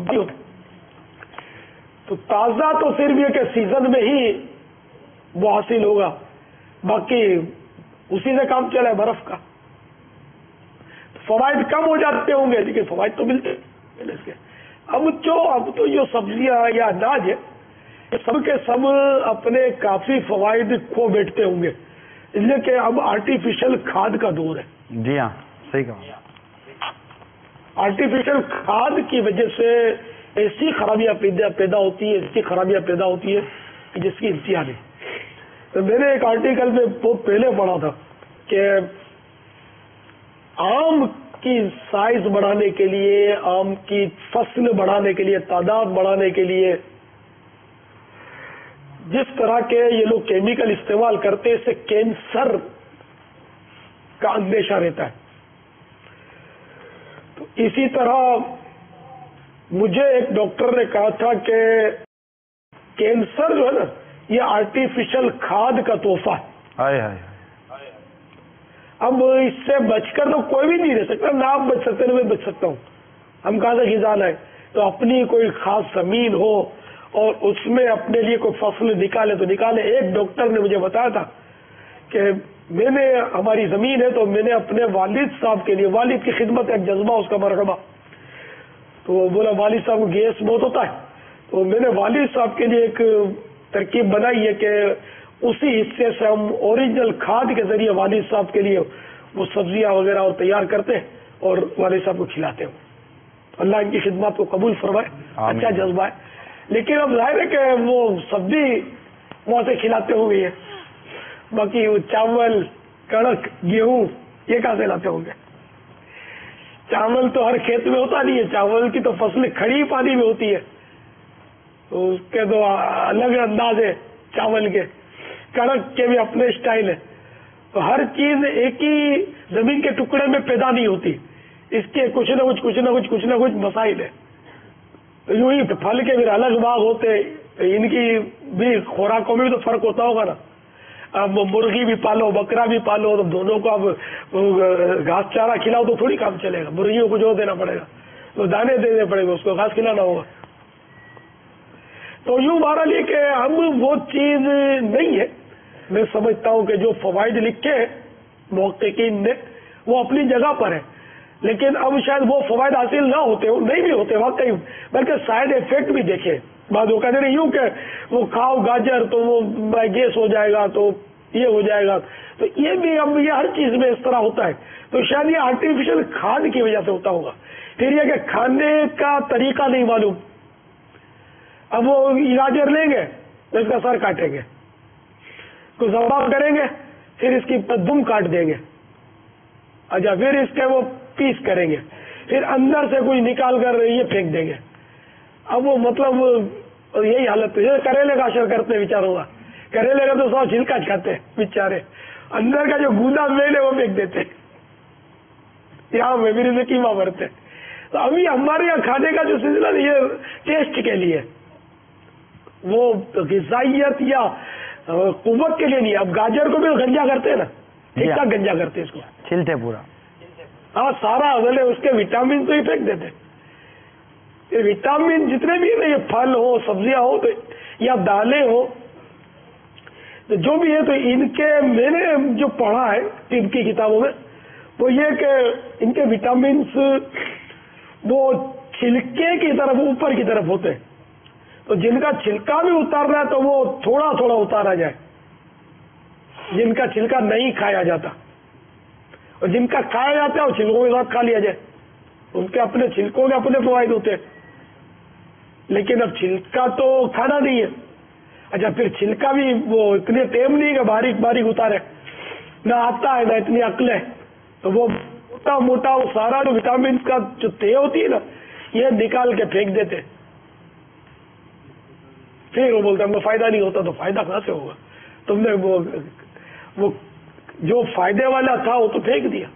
E: تازہ تو صرف یہ کہ سیزن میں ہی وہ حاصل ہوگا، باقی اسی سے کام چلا ہے برف کا، فوائد کم ہو جاتے ہوں گے لیکن فوائد تو ملتے ہیں۔ اب تو جو سبزیاں یا اناج ہے سب کے سب اپنے کافی فوائد کھو بیٹھتے ہوں گے، اس لیے کہ اب آرٹیفیشل کھاد کا دور ہے۔
D: جی ہاں، صحیح کہا۔
E: آرٹیفیشل کھاد کی وجہ سے ایسی خرابیاں پیدا ہوتی ہے، ایسی خرابیاں پیدا ہوتی ہے کہ جس کی انتہا نہیں۔ تو میں نے ایک آرٹیکل میں بہت پہلے پڑھا تھا کہ آم کی سائز بڑھانے کے لیے، آم کی فصل بڑھانے کے لیے، تعداد بڑھانے کے لیے جس طرح کے یہ لوگ کیمیکل استعمال کرتے ہیں، اس سے کینسر کا اندیشہ رہتا ہے۔ تو اسی طرح مجھے ایک ڈاکٹر نے کہا تھا کہ کینسر جو ہے نا یہ آرٹیفیشل کھاد کا تحفہ ہے۔ اب اس سے بچ کر تو کوئی بھی نہیں رہ سکتا، نہ آپ بچ سکتے نہ میں بچ سکتا ہوں۔ ہم کہاں سے غذا لائیں؟ تو اپنی کوئی خاص زمین ہو اور اس میں اپنے لیے کوئی فصل نکالے تو نکالے۔ ایک ڈاکٹر نے مجھے بتایا تھا کہ میں نے ہماری زمین ہے تو میں نے اپنے والد صاحب کے لیے، والد کی خدمت ایک جذبہ اس کا مرحبا، تو وہ بولا والد صاحب کو گیس بہت ہوتا ہے، تو میں نے والد صاحب کے لیے ایک ترکیب بنائی ہے کہ اسی حصے سے ہم اوریجنل کھاد کے ذریعے والد صاحب کے لیے وہ سبزیاں وغیرہ اور تیار کرتے ہیں اور والد صاحب کو کھلاتے ہیں. اللہ ان کی خدمات کو قبول فرمائے. اچھا جذبہ ہے. لیکن اب ظاہر ہے کہ وہ سبزی وہاں سے کھلاتے ہوں گے، باقی وہ چاول، کڑک، گیہوں یہ کہاں سے لاتے ہوں گے؟ چاول تو ہر کھیت میں ہوتا نہیں ہے، چاول کی تو فصل کھڑی پانی میں ہوتی ہے، تو اس کے تو الگ انداز ہے چاول کے. کڑک کے بھی اپنے اسٹائل ہے. تو ہر چیز ایک ہی زمین کے ٹکڑے میں پیدا نہیں ہوتی، اس کے کچھ نہ کچھ مسائل ہے. یوں ہی پھل کے بھی الگ باغ ہوتے، ان کی بھی خوراکوں میں بھی تو فرق ہوتا ہوگا نا. اب مرغی بھی پالو، بکرا بھی پالو، تو دونوں کو اب گھاس چارہ کھلاؤ تو تھوڑی کام چلے گا. مرغیوں کو جو دینا پڑے گا تو دانے دینے پڑے گا، اس کو گھاس کھلانا ہوگا. تو یوں بہرحال یہ کہ ہم وہ چیز نہیں ہے. میں سمجھتا ہوں کہ جو فوائد لکھے ہیں محققین نے وہ اپنی جگہ پر ہے، لیکن اب شاید وہ فوائد حاصل نہ ہوتے ہو، نہیں بھی ہوتے واقعی، بلکہ سائڈ افیکٹ بھی دیکھے بعض اوقات نہیں یوں کہ وہ کھاؤ گاجر تو وہ گیس ہو جائے گا، تو یہ ہو جائے گا، تو یہ بھی اب یہ ہر چیز میں اس طرح ہوتا ہے. تو شاید یہ آرٹیفیشل کھاد کی وجہ سے ہوتا ہوگا. پھر یہ کہ کھانے کا طریقہ نہیں معلوم. اب وہ گاجر لیں گے تو اس کا سر کاٹیں گے، کو ذبح کریں گے، پھر اس کی دم کاٹ دیں گے، اچھا پھر اس کے وہ پیس کریں گے، پھر اندر سے کچھ نکال کر یہ پھینک دیں گے. اب وہ مطلب یہی حالت ہے. کریلے کا اشر کرتے بیچاروں کا، کریلے کا تو سب چھلکا کھاتے بیچارے، اندر کا جو گودا میل ہے وہ پھینک دیتے، یہاں میں میرے سے قیمہ بھرتے. تو ابھی ہمارے یہاں کھانے کا جو سلسلہ یہ ٹیسٹ کے لیے، وہ غذائیت یا قوت کے لیے نہیں. اب گاجر کو بھی گنجا کرتے ہیں نا، ٹھیک ٹھاک گنجا کرتے ہیں، اس کو
B: چھلتے پورا،
E: ہاں سارا بولے اس کے وٹامن تو ہی پھینک دیتے. یہ وٹامن جتنے بھی ہیں، یہ پھل ہو، سبزیاں ہو تو یا دالیں ہو، تو جو بھی ہے، تو ان کے میں نے جو پڑھا ہے طب کی کتابوں میں وہ یہ کہ ان کے وٹامنس وہ چھلکے کی طرف اوپر کی طرف ہوتے ہیں. تو جن کا چھلکا بھی اتارنا ہے تو وہ تھوڑا تھوڑا اتارا جائے، جن کا چھلکا نہیں کھایا جاتا، اور جن کا کھایا جاتا ہے وہ چھلکوں کے ساتھ کھا لیا جائے. ان کے اپنے چھلکوں کے اپنے فوائد ہوتے ہیں، لیکن اب چھلکا تو کھانا نہیں ہے. اچھا پھر چھلکا بھی وہ اتنے ٹیم نہیں کہ باریک باریک اتارے، نہ آتا ہے نہ اتنی عقل ہے، تو وہ موٹا موٹا وہ سارا جو وٹامن کا جو تہ ہوتی ہے نا، یہ نکال کے پھینک دیتے. پھر وہ بولتا ہے فائدہ نہیں ہوتا. تو فائدہ کہاں سے ہوگا؟ تم نے وہ جو فائدے والا تھا وہ تو پھینک دیا.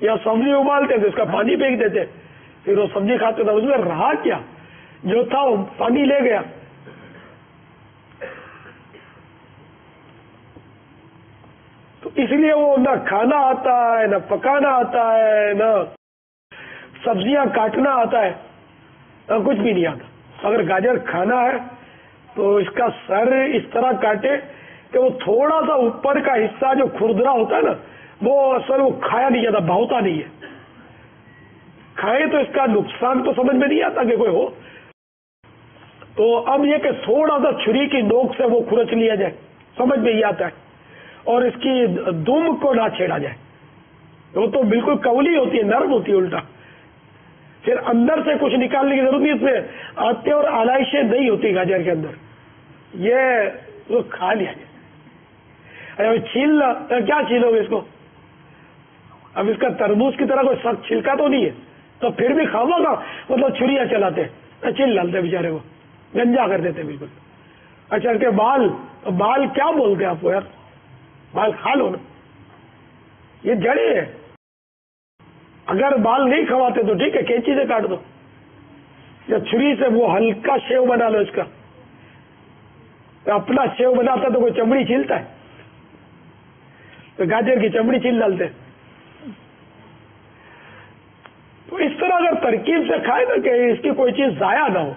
E: یا سبزی ابالتے تھے، اس کا پانی پھینک دیتے، پھر وہ سبزی کھاتے تھے، اس میں رہا کیا؟ جو تھا وہ پانی لے گیا. تو اس لیے وہ نہ کھانا آتا ہے، نہ پکانا آتا ہے، نہ سبزیاں کاٹنا آتا ہے، نہ کچھ بھی نہیں آتا. اگر گاجر کھانا ہے تو اس کا سر اس طرح کاٹے کہ وہ تھوڑا سا اوپر کا حصہ جو کھردرا ہوتا ہے نا، وہ اصل وہ کھایا نہیں جاتا، بہتا نہیں ہے. کھائے تو اس کا نقصان تو سمجھ میں نہیں آتا کہ کوئی ہو. تو اب یہ کہ تھوڑا سا چھری کی نوک سے وہ کھرچ لیا جائے، سمجھ میں یہ آتا ہے، اور اس کی دم کو نہ چھیڑا جائے. وہ تو بالکل کولی ہوتی ہے، نرم ہوتی ہے الٹا. پھر اندر سے کچھ نکالنے کی ضرورت نہیں، اس میں آتے اور آلائشیں نہیں ہوتی گاجر کے اندر، یہ وہ کھا لیا جائے. ارے چھیلنا کیا چھیلو گے اس کو؟ اب اس کا تربوز کی طرح کوئی سخت چھلکا تو نہیں ہے، تو پھر بھی کھاوا گا مطلب چھریاں چلاتے، چھیل ڈالتے بیچارے کو، گنجا کر دیتے بالکل. اچھا ان کے بال کیا بولتے ہیں آپ کو یار؟ بال کھا لو نا، یہ جڑیں ہیں. اگر بال نہیں کھواتے تو ٹھیک ہے، کینچی سے کاٹ دو یا چھری سے وہ ہلکا شیو بنا لو. اس کا اپنا شیو بناتا تو کوئی چمڑی چھیلتا ہے، تو گاجر کی چمڑی چھیل ڈالتے. تو اس طرح اگر ترکیب سے کھائے نا کہ اس کی کوئی چیز ضائع نہ ہو،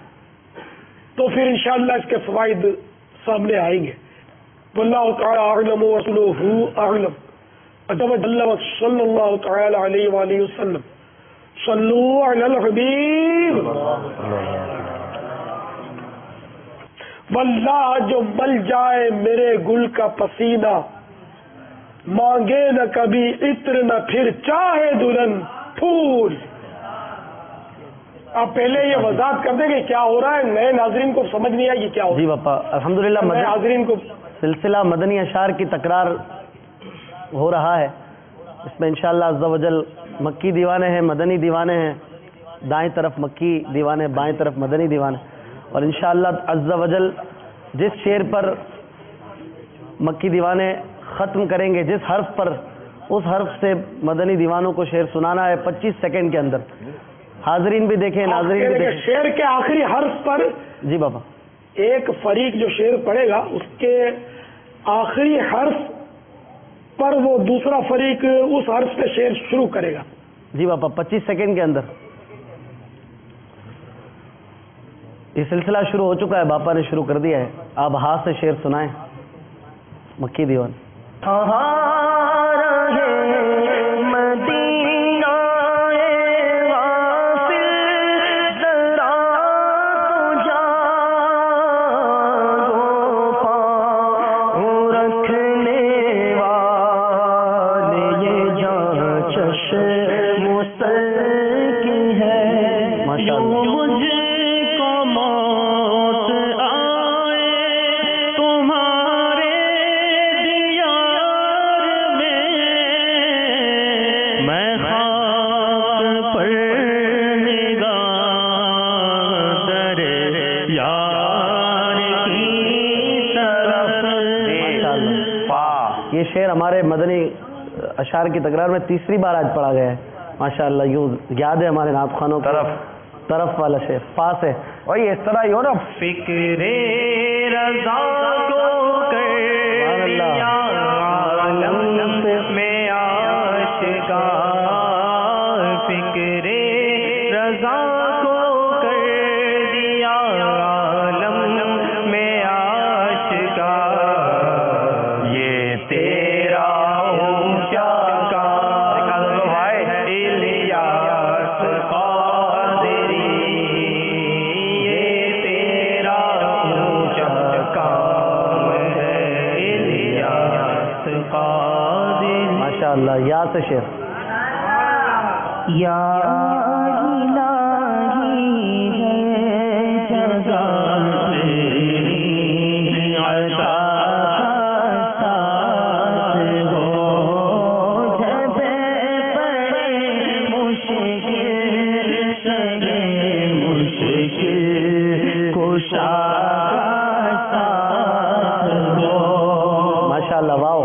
E: تو پھر انشاءاللہ اس کے فوائد سامنے آئیں گے. واللہ تعالی اعلم ورسولہ اعلم عز وجل صلی اللہ تعالی علیہ وآلہ وسلم صلو علی الحبیب واللہ جو مل جائے میرے گل کا پسینہ مانگے نہ کبھی عطر نہ پھر چاہے دلہن پھول. آپ پہلے یہ وضاحت کر دیں کہ کیا ہو رہا ہے, نئے ناظرین کو سمجھ نہیں آئی کہ کیا ہو رہا ہے.
B: جی باپا الحمدللہ
E: نئے ناظرین کو
B: سلسلہ مدنی اشعار کی تکرار ہو رہا ہے. اس میں انشاءاللہ عز و جل مکی دیوانے ہیں, مدنی دیوانے ہیں, دائیں طرف مکی دیوانے, بائیں طرف مدنی دیوانے, اور انشاءاللہ عز و جل جس شعر پر مکی دیوانے ختم کریں گے, جس حرف پر, اس حرف سے مدنی دیوانوں کو شعر سنانا ہے 25 سیکنڈ کے اندر. حاضرین بھی دیکھیں, ناظرین بھی دیکھیں.
E: شعر کے آخری حرف پر
B: جی بابا
E: ایک فریق جو شعر پڑھے گا اس کے آخری حرف پر وہ دوسرا فریق اس حرف سے شعر شروع کرے گا.
B: جی باپا 25 سیکنڈ کے اندر. یہ سلسلہ شروع ہو چکا ہے, باپا نے شروع کر دیا ہے. آپ ہاتھ سے شعر سنائیں مکی دیوان. یہ شعر ہمارے مدنی اشعار کی تکرار میں تیسری بار آج پڑھا گیا ہے ماشاءاللہ. یوں یاد ہے ہمارے نعت خوانوں کو. طرف والا شعر پا سے وہی اس طرح ہی ہو نا.
C: فکر رضا کو کر دیا عالم میں آشکار, فکر رضا کو کر دیا عالم میں آشکار, یہ تیرا اونچا کام ہے الیاس قادری, یہ تیرا اونچا کام ہے الیاس قادری.
B: ماشاءاللہ. یا سے شعر
C: یا
B: ماشاءاللہ. واو.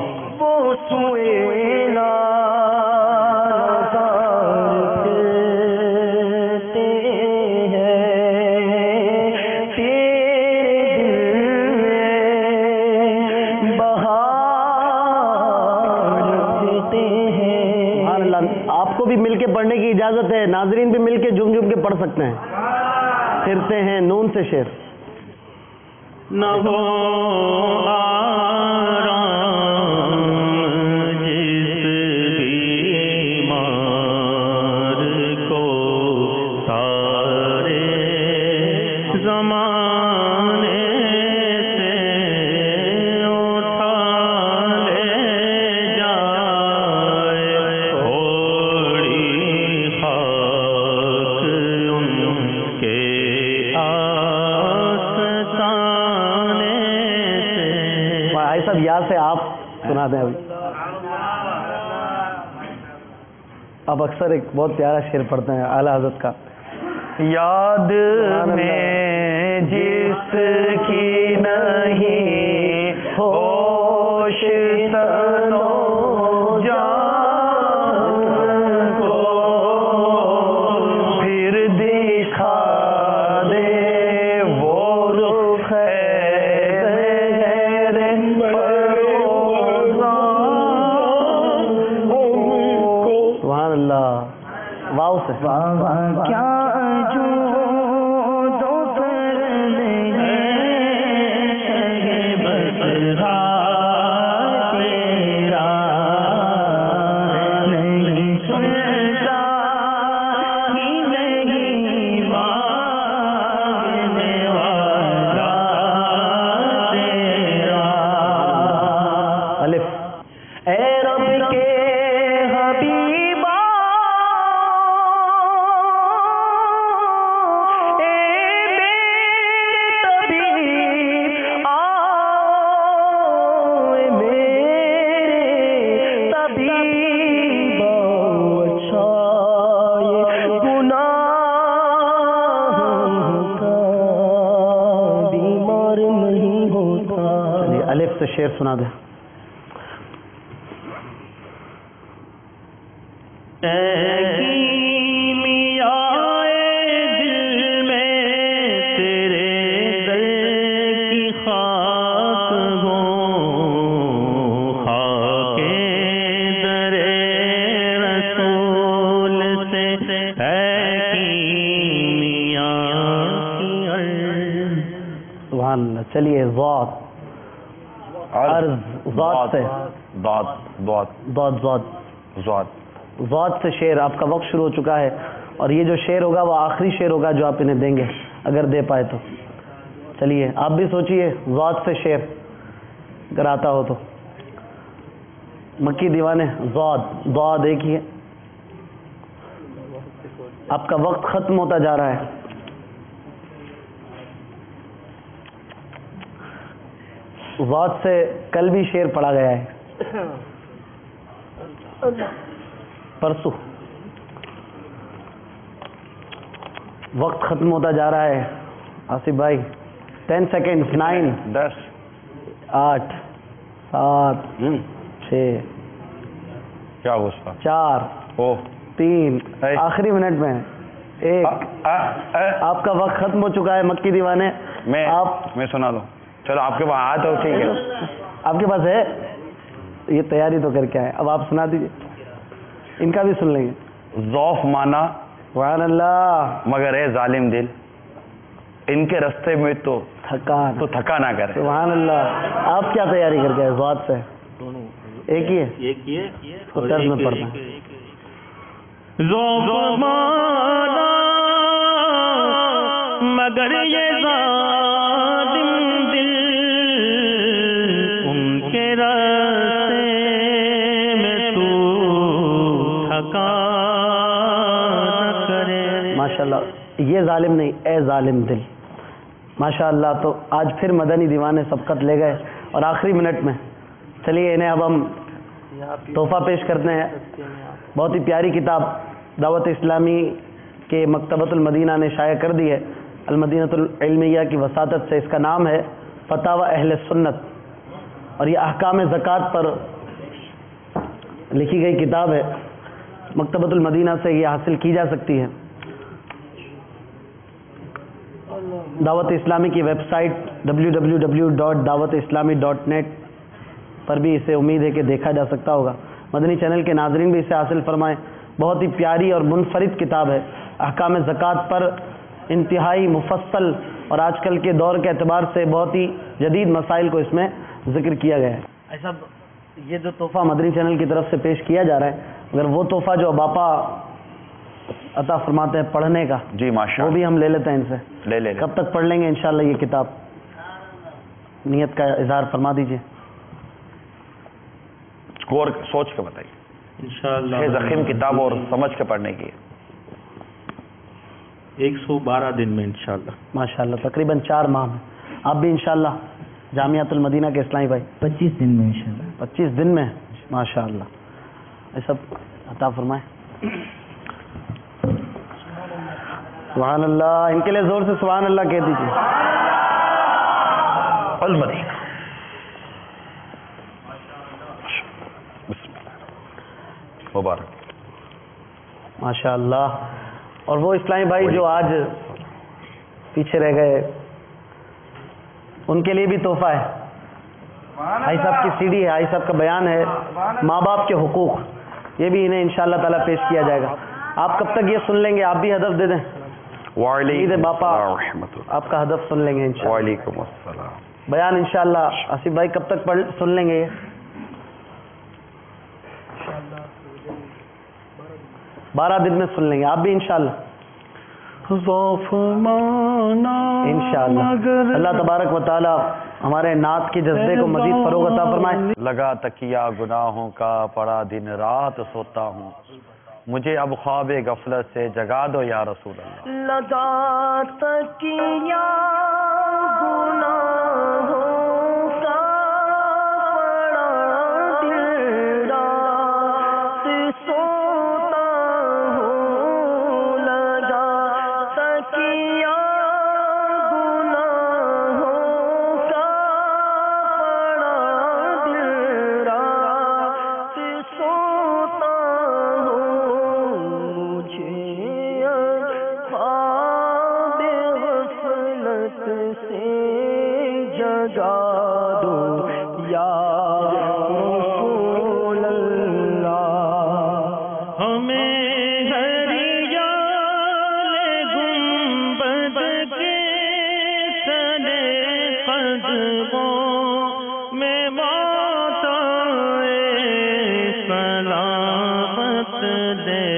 B: آپ کو بھی مل کے پڑھنے کی اجازت ہے, ناظرین بھی مل کے جم جم کے پڑھ سکتے ہیں. پھرتے ہیں نون سے شعر.
C: نہ ہو آرام جس بیمار کو سارے زمانے سے اٹھا لے جائے, تھوڑی خاک ان کے آستانے سے.
B: بھائی صاحب یا سے آپ سنا دیں. ابھی اب اکثر ایک بہت پیارا شعر پڑھتے ہیں اعلیٰ حضرت کا.
C: یاد میں جس کی نہیں ہوش تنو جان کو پھر دکھا دے وہ رخ
B: سبحان اللہ. واو سے
C: کیا جو دوپہر میں بس
B: شعر سنا دیں. چلیے ضاد ضاد سے ضاد سے شعر. آپ کا وقت شروع ہو چکا ہے اور یہ جو شعر ہوگا وہ آخری شعر ہوگا جو آپ انہیں دیں گے اگر دے پائے تو. چلیے آپ بھی سوچئے ضاد سے شعر اگر آتا ہو تو. مکی دیوانے ضاد ضاد ایک ہی ہے. آپ کا وقت ختم ہوتا جا رہا ہے. ضاد سے کل بھی شعر پڑھا گیا ہے پرسوں. وقت ختم ہوتا جا رہا ہے آصف بھائی. 10 سیکنڈ. 9 10 8 7 6
D: کیا غصہ
B: 4 3 آخری منٹ میں 1. آپ کا وقت ختم ہو چکا ہے مکی دیوانے.
D: میں سنا دوں. چلو آپ کے پاس آیا تو ٹھیک ہے.
B: آپ کے پاس ہے یہ تیاری تو کر کے آئے. اب آپ سنا دیجیے. ان کا بھی سن لیں گے.
D: ذوف مانا
B: سبحان اللہ
D: مگر اے ظالم دل ان کے رستے میں تو تھکا نہ کرے.
B: سبحان اللہ. آپ کیا تیاری کر کے آئے ذوات سے؟ ایک ہی ہے تو طرز میں پڑھنا.
C: ذوف مانا مگر یہ ظالم دل ان کے راستے میں تو تھکا نہ کرے.
B: ماشاءاللہ. یہ ظالم نہیں اے ظالم دل. ماشاءاللہ. تو آج پھر مدنی دیوانے سبقت لے گئے اور آخری منٹ میں. چلیے انہیں اب ہم تحفہ پیش کرتے ہیں. بہت ہی پیاری کتاب دعوت اسلامی کے مکتبۃ المدینہ نے شائع کر دی ہے المدینۃ العلمیہ کی وساطت سے. اس کا نام ہے فتاوی اہل سنت اور یہ احکام زکوٰۃ پر لکھی گئی کتاب ہے. مکتبۃ المدینہ سے یہ حاصل کی جا سکتی ہے. دعوت اسلامی کی ویب سائٹ www.dawatislami.net پر بھی اسے امید ہے کہ دیکھا جا سکتا ہوگا. مدنی چینل کے ناظرین بھی اسے حاصل فرمائیں. بہت ہی پیاری اور منفرد کتاب ہے. احکام زکوٰۃ پر انتہائی مفصل اور آج کل کے دور کے اعتبار سے بہت ہی جدید مسائل کو اس میں ذکر کیا گیا ہے. ایسا یہ جو تحفہ مدنی چینل کی طرف سے پیش کیا جا رہا ہے اگر وہ تحفہ جو باپا عطا فرماتے ہیں پڑھنے کا
D: جی ماشاء
B: وہ بھی ہم لے لیتے ہیں ان سے.
D: لے
B: کب تک پڑھ لیں گے انشاءاللہ یہ کتاب؟ نیت کا اظہار فرما دیجئے.
D: غور سوچ کے بتائیے.
C: انشاءاللہ
D: زخیم کتاب اور سمجھ کے پڑھنے کی
C: 112 دن میں انشاءاللہ.
B: ماشاءاللہ. تقریباً 4 ماہ میں. آپ بھی انشاءاللہ جامعۃ المدینہ کے اسلامی بھائی
G: 25 دن میں انشاءاللہ.
B: 25 دن میں ماشاءاللہ. یہ سب عطا فرمائیں. سبحان اللہ. ان کے لیے زور سے سبحان اللہ کہہ دیجیے.
D: المدینہ مبارک.
B: ماشاءاللہ. اور وہ اسلامی بھائی جو آج پیچھے رہ گئے ان کے لیے بھی تحفہ ہے. بھائی صاحب کی سی ڈی ہے, بھائی صاحب کا بیان ہے ماں باپ کے حقوق, یہ بھی انہیں انشاءاللہ تعالیٰ پیش کیا جائے گا. آپ کب تک یہ سن لیں گے؟ آپ بھی ہدف دے دیں. عید باپا آپ کا ہدف سن لیں گے انشاءاللہ.
D: وعلیکم السلام.
B: بیان انشاءاللہ آصف بھائی کب تک سن لیں گے؟ یہ 12 دن میں سن لیں گے. آپ بھی انشاءاللہ انشاءاللہ. اللہ تبارک و تعالی ہمارے نعت کے جذبے کو مزید فروغ عطا فرمائے.
D: لگا تکیہ گناہوں کا پڑا دن رات سوتا ہوں, مجھے اب خواب غفلت سے جگا دو یا رسول اللہ.
A: لگا تکیہ گناہوں کا پڑا دن رات سوتا ہوں, لگا تکیہ گناہوں کا پڑا
C: ہمیں ہریال گنبد کے تلے قدموں میں ماتائے سلامت دے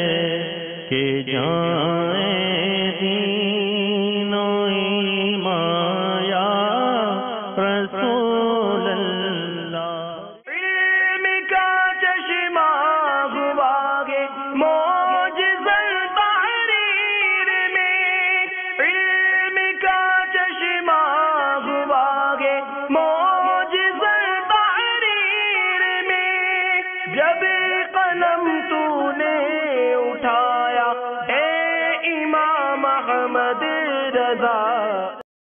C: کے جائیں دین و ایمان یا رسول اللہ۔
A: علم کا چشمہ گواہے معجزہ تحریر میں، علم کا چشمہ گواہے معجزہ تحریر میں، جب